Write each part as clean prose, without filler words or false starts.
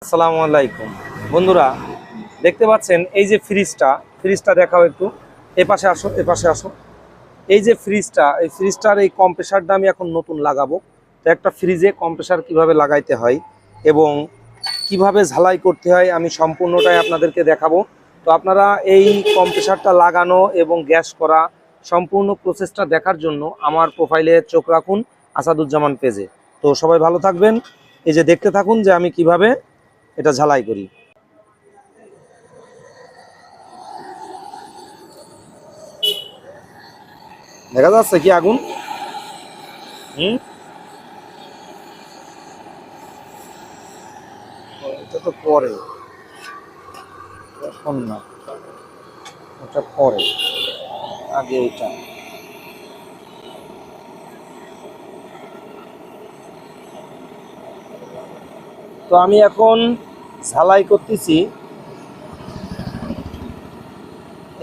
আসসালামু আলাইকুম বন্ধুরা, দেখতে পাচ্ছেন এই যে ফ্রিজটা দেখাও একটু। এপাশে আসো, এপাশে আসো। এই যে এই ফ্রিজটার এই কম্প্রেসারটা আমি এখন নতুন লাগাবো। তো একটা ফ্রিজে কম্প্রেসার কিভাবে লাগাইতে হয় এবং কিভাবে ঝালাই করতে হয় আমি সম্পূর্ণটাই আপনাদেরকে দেখাবো। তো আপনারা এই কম্প্রেসারটা লাগানো এবং গ্যাস করা সম্পূর্ণ প্রসেসটা দেখার জন্য আমার প্রোফাইলে চোখ রাখুন, আসাদুজ্জামান পেজে। তো সবাই ভালো থাকবেন। এই যে দেখতে থাকুন যে আমি কিভাবে এটা ঝালাই করি। দেখা যাচ্ছে কি আগুন? হুম, এটা তো পরে, এখন না, ওটা পরে, আগে এটা। তো আমি এখন ঝালাই করতেছি।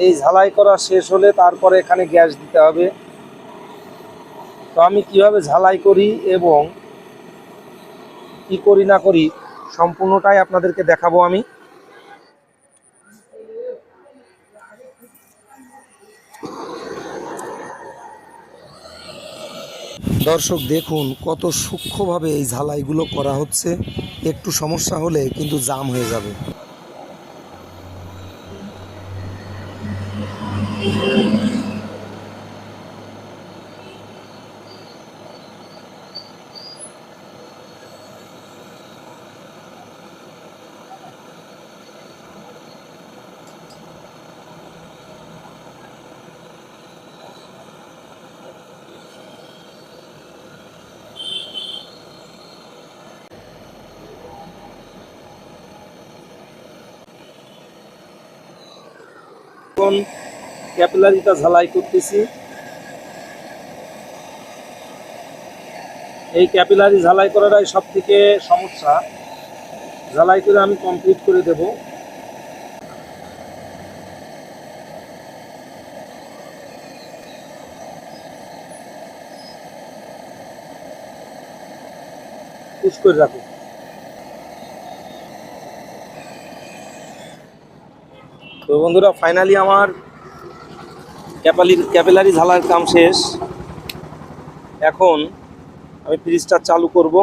এই ঝালাই করা শেষ হলে তারপরে এখানে গ্যাস দিতে হবে। তো আমি কিভাবে ঝালাই করি এবং কি করি না করি সম্পূর্ণটাই আপনাদেরকে দেখাবো আমি। দর্শক দেখুন কত সূক্ষ্মভাবে এই ঝালাইগুলো করা হচ্ছে। একটু সমস্যা হলে কিন্তু জাম হয়ে যাবে। এখন ক্যাপিলারিটা ঝালাই করতেছি। এই ক্যাপিলারি ঝালাই করাটাই সব থেকে সমস্যা। ঝালাই করে আমি কমপ্লিট করে দেব। পুশ করে রাখো। তো বন্ধুরা, ফাইনালি আমার ক্যাপিলারি ঝালার কাম শেষ। এখন আমি ফ্রিজটা চালু করব।